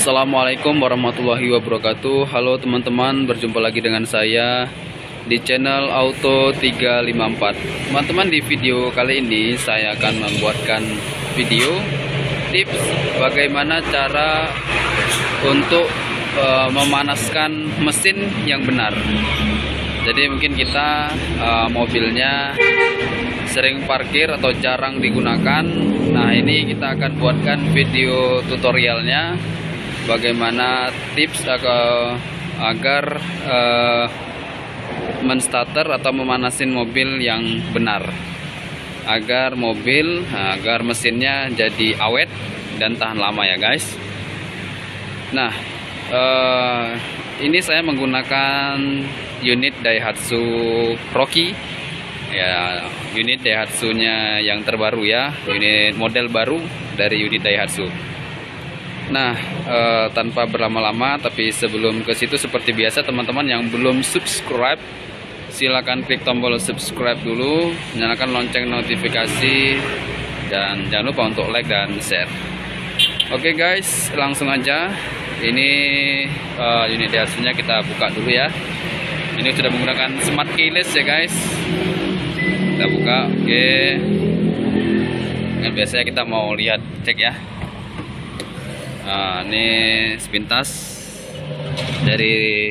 Assalamualaikum warahmatullahi wabarakatuh. Halo teman-teman, berjumpa lagi dengan saya di channel Auto 354. Teman-teman, di video kali ini saya akan membuatkan video tips bagaimana cara untuk memanaskan mesin yang benar. Jadi mungkin kita mobilnya sering parkir atau jarang digunakan. Nah, ini kita akan buatkan video tutorialnya bagaimana tips agar menstarter atau memanasin mobil yang benar, agar mesinnya jadi awet dan tahan lama ya guys. Nah, ini saya menggunakan unit Daihatsu Rocky ya, unit Daihatsu-nya yang terbaru ya, unit model baru dari unit Daihatsu. Nah, tanpa berlama-lama, tapi sebelum ke situ seperti biasa, teman-teman yang belum subscribe silakan klik tombol subscribe dulu, nyalakan lonceng notifikasi, dan jangan lupa untuk like dan share. Oke guys, langsung aja. Ini unit Daihatsu-nya kita buka dulu ya. Ini sudah menggunakan smart keyless ya guys. Kita buka, oke. Yang biasanya kita mau lihat cek ya. Nah, ini sepintas dari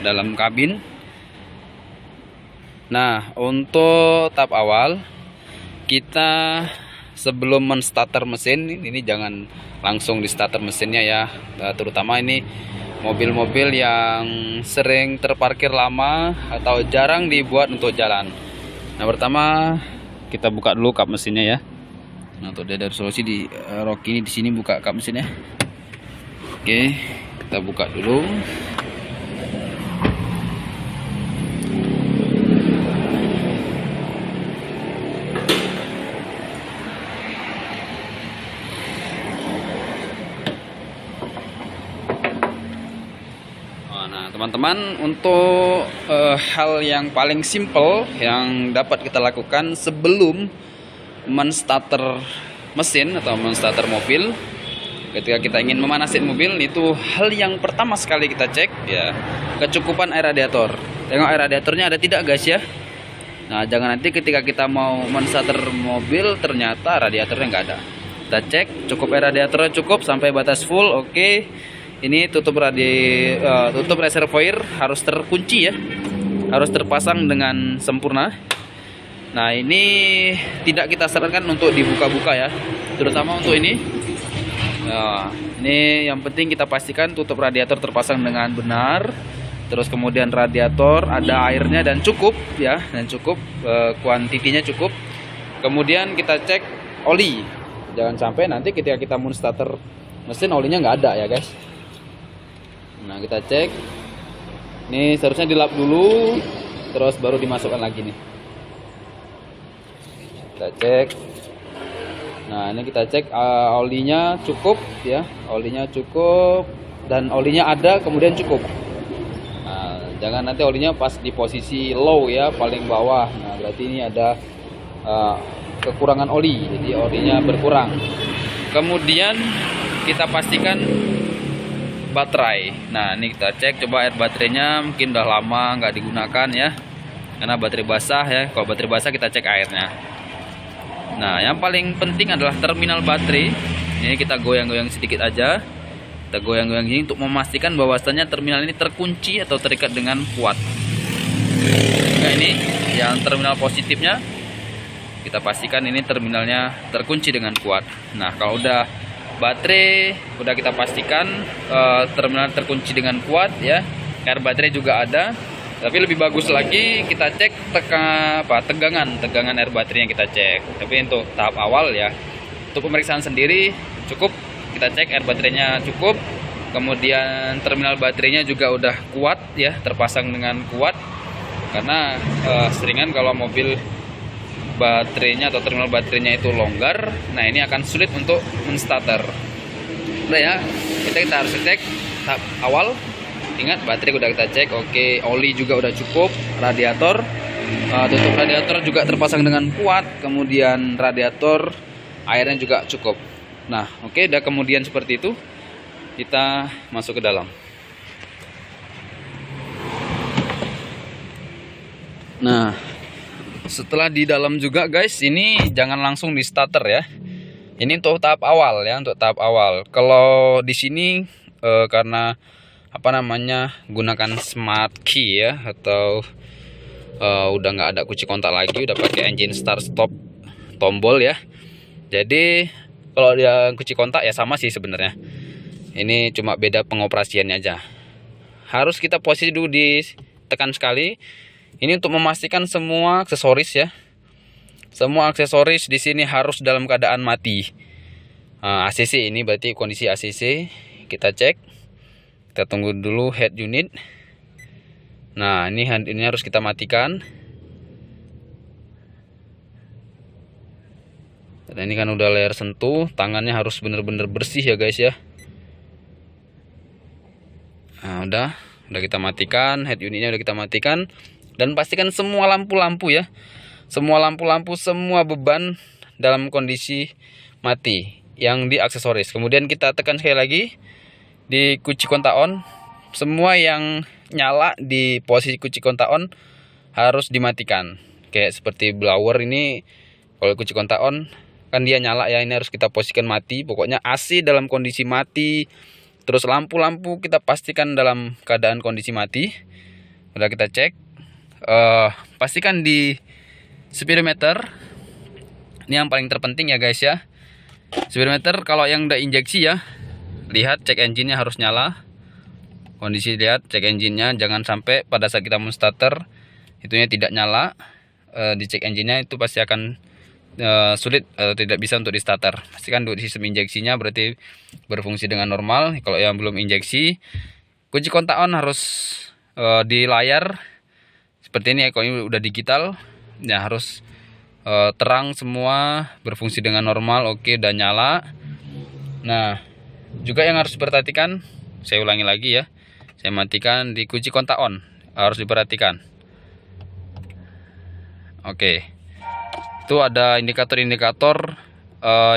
dalam kabin. Nah, untuk tahap awal kita sebelum menstarter mesin, ini jangan langsung di starter mesinnya ya, terutama ini mobil-mobil yang sering terparkir lama atau jarang dibuat untuk jalan. Nah, pertama kita buka dulu kap mesinnya ya. Nah, untuk dia dari solusi di Rocky ini, di sini buka kap mesinnya. Oke, kita buka dulu. Nah, teman-teman, untuk hal yang paling simple yang dapat kita lakukan sebelum menstarter mesin atau menstarter mobil, ketika kita ingin memanasin mobil, itu hal yang pertama sekali kita cek ya, kecukupan air radiator. Tengok air radiatornya ada tidak guys ya. Nah, jangan nanti ketika kita mau menstarter mobil ternyata radiatornya nggak ada. Kita cek cukup air radiatornya, cukup sampai batas full. Oke, ini tutup reservoir harus terkunci ya, harus terpasang dengan sempurna. Nah, ini tidak kita sarankan untuk dibuka-buka ya, terutama untuk ini. Nah, ini yang penting kita pastikan tutup radiator terpasang dengan benar. Terus kemudian radiator ada airnya dan cukup ya, dan cukup kuantitinya cukup. Kemudian kita cek oli, jangan sampai nanti ketika kita menstarter mesin olinya nggak ada ya guys. Nah, kita cek. Ini seharusnya dilap dulu, terus baru dimasukkan lagi nih. Kita cek. Nah, ini kita cek olinya cukup ya, olinya cukup dan olinya ada, kemudian cukup. Nah, jangan nanti olinya pas di posisi low ya, paling bawah. Nah, berarti ini ada kekurangan oli, jadi olinya berkurang. Kemudian kita pastikan baterai. Nah, ini kita cek, coba air baterainya mungkin udah lama nggak digunakan ya, karena baterai basah ya. Kalau baterai basah kita cek airnya. Nah, yang paling penting adalah terminal baterai. Ini kita goyang-goyang sedikit aja. Kita goyang-goyang ini untuk memastikan bahwasannya terminal ini terkunci atau terikat dengan kuat. Nah, ini yang terminal positifnya, kita pastikan ini terminalnya terkunci dengan kuat. Nah, kalau udah baterai udah kita pastikan terminal terkunci dengan kuat ya, air baterai juga ada. Tapi lebih bagus lagi kita cek tegangan air baterainya kita cek. Tapi untuk tahap awal ya, untuk pemeriksaan sendiri cukup kita cek air baterainya cukup, kemudian terminal baterainya juga udah kuat ya, terpasang dengan kuat. Karena seringan kalau mobil baterainya atau terminal baterainya itu longgar, nah ini akan sulit untuk menstarter. Udah ya, kita harus cek tahap awal. Ingat, baterai udah kita cek, oke, oli juga udah cukup, radiator tutup radiator juga terpasang dengan kuat, kemudian radiator airnya juga cukup. Nah, oke, udah kemudian seperti itu. kita masuk ke dalam. Nah, setelah di dalam juga guys, ini jangan langsung di starter ya. Ini untuk tahap awal ya, untuk tahap awal. Kalau di sini karena apa namanya, gunakan smart key ya, atau udah nggak ada kunci kontak lagi, udah pakai engine start stop tombol ya. Jadi kalau dia kunci kontak ya sama sih sebenarnya. Ini cuma beda pengoperasiannya aja. Harus kita posisi dulu, ditekan sekali. Ini untuk memastikan semua aksesoris ya. Semua aksesoris di sini harus dalam keadaan mati. ACC ini berarti kondisi ACC. Kita cek. Kita tunggu dulu head unit. Nah, ini harus kita matikan. Dan ini kan udah layar sentuh, tangannya harus bener-bener bersih ya guys ya. Nah, udah kita matikan, head unitnya udah kita matikan. Dan pastikan semua lampu-lampu ya, semua lampu-lampu, semua beban dalam kondisi mati yang di aksesoris. Kemudian kita tekan sekali lagi di kunci kontak on. Semua yang nyala di posisi kunci kontak on harus dimatikan. Kayak seperti blower ini, kalau kunci kontak on kan dia nyala ya, ini harus kita posisikan mati. Pokoknya AC dalam kondisi mati. Terus lampu-lampu kita pastikan dalam keadaan kondisi mati. Udah kita cek. Pastikan di speedometer. Ini yang paling terpenting ya guys ya. Speedometer kalau yang udah injeksi ya, lihat cek engine-nya harus nyala. Kondisi lihat cek engine-nya, jangan sampai pada saat kita starter itunya tidak nyala. Dicek engine-nya itu pasti akan sulit atau tidak bisa untuk di starter. Pastikan untuk sistem injeksinya berarti berfungsi dengan normal. Kalau yang belum injeksi, kunci kontak on harus di layar seperti ini ya. Kalau ini udah digital ya harus terang semua, berfungsi dengan normal. Oke, udah nyala. Nah, juga yang harus diperhatikan, saya ulangi lagi ya, saya matikan di kunci kontak on, harus diperhatikan. Oke, itu ada indikator-indikator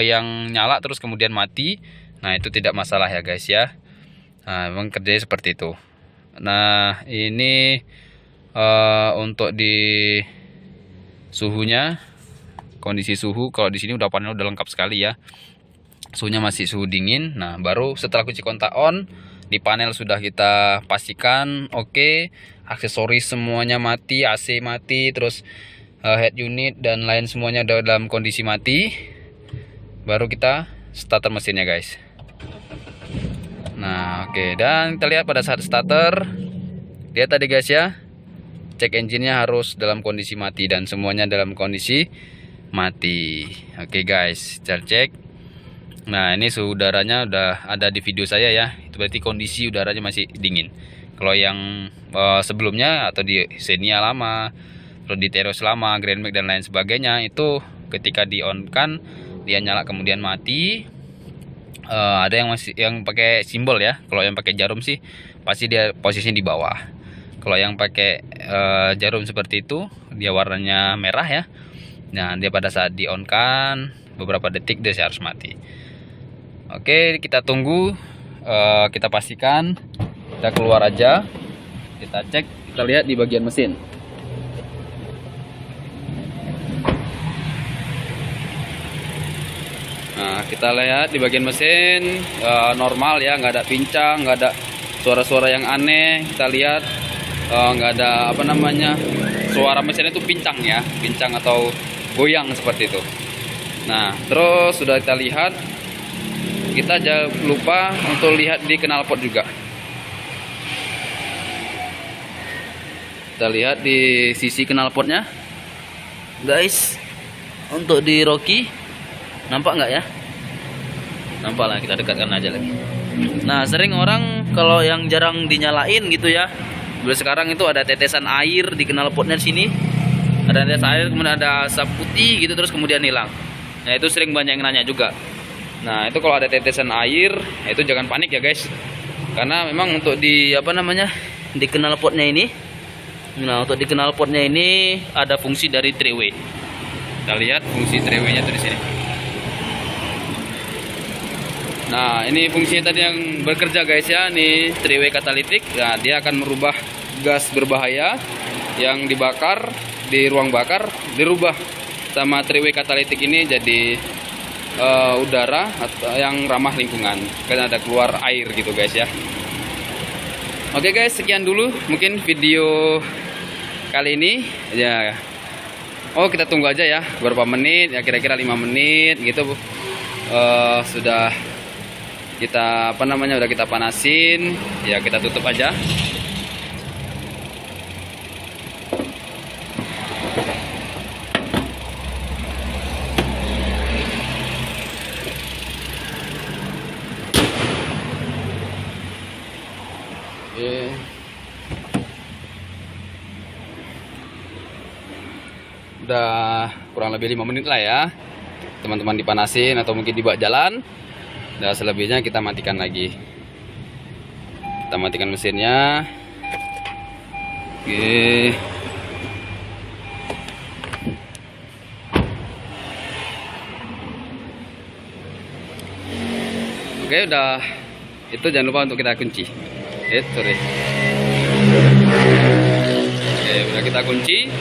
yang nyala terus kemudian mati. Nah, itu tidak masalah ya guys ya. Nah, memang kerjanya seperti itu. Nah, ini untuk di suhunya, kondisi suhu, kalau di sini udah panel udah lengkap sekali ya. Suhunya masih suhu dingin. Nah, baru setelah kunci kontak on, di panel sudah kita pastikan oke, aksesoris semuanya mati, AC mati, terus head unit dan lain semuanya udah dalam kondisi mati. Baru kita starter mesinnya guys. Nah, oke, dan kita lihat pada saat starter, lihat tadi guys ya, cek engine-nya harus dalam kondisi mati dan semuanya dalam kondisi mati. Oke guys, kita cek. Nah, ini suhu udaranya udah ada di video saya ya. Itu berarti kondisi udaranya masih dingin. Kalau yang sebelumnya atau di Xenia lama, terus di Teros lama, Grand Max dan lain sebagainya, itu ketika di on kan dia nyala kemudian mati. Ada yang masih yang pakai simbol ya. Kalau yang pakai jarum sih pasti dia posisinya di bawah. Kalau yang pakai jarum seperti itu, dia warnanya merah ya. Nah, dia pada saat di on kan beberapa detik dia harus mati. Oke, kita tunggu, kita pastikan, kita keluar aja, kita cek, kita lihat di bagian mesin. Nah, kita lihat di bagian mesin normal ya, nggak ada pincang, nggak ada suara-suara yang aneh. Kita lihat nggak ada apa namanya, suara mesinnya itu pincang ya, pincang atau goyang seperti itu. Nah, terus sudah kita lihat, kita jangan lupa untuk lihat di knalpot juga. Kita lihat di sisi knalpotnya guys, untuk di Rocky nampak nggak ya? Nampak lah, kita dekatkan aja lagi. Nah, sering orang kalau yang jarang dinyalain gitu ya, sekarang itu ada tetesan air di knalpotnya sini, ada tetesan air, kemudian ada asap putih gitu, terus kemudian hilang. Nah, itu sering banyak yang nanya juga. Nah, itu kalau ada tetesan air, itu jangan panik ya guys, karena memang untuk di apa namanya, di knalpotnya ini, nah untuk di knalpotnya ini ada fungsi dari 3W. Kita lihat fungsi 3W nya tuh di sini. Nah, ini fungsinya tadi yang bekerja guys ya. Ini 3-way katalitik. Nah, dia akan merubah gas berbahaya yang dibakar di ruang bakar, dirubah sama 3-way katalitik ini jadi udara atau yang ramah lingkungan. Karena ada keluar air gitu guys ya. Oke guys, sekian dulu mungkin video kali ini ya. Oh, kita tunggu aja ya berapa menit ya, kira-kira 5 menit gitu. Sudah kita udah kita panasin ya, kita tutup aja. Oke. Udah kurang lebih 5 menit lah ya teman-teman dipanasin atau mungkin dibawa jalan. Dan selebihnya kita matikan lagi. Kita matikan mesinnya. Oke. Oke, udah. Itu jangan lupa untuk kita kunci. Sorry. Oke, udah kita kunci.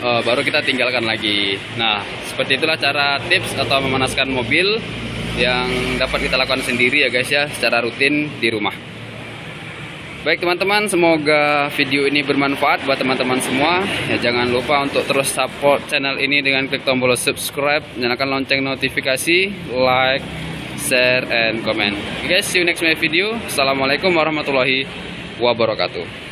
Baru kita tinggalkan lagi. Nah, seperti itulah cara tips atau memanaskan mobil yang dapat kita lakukan sendiri ya guys ya, secara rutin di rumah. Baik teman-teman, semoga video ini bermanfaat buat teman-teman semua. Ya, jangan lupa untuk terus support channel ini dengan klik tombol subscribe, nyalakan lonceng notifikasi, like, share, and comment. Okay guys, see you next my video. Assalamualaikum warahmatullahi wabarakatuh.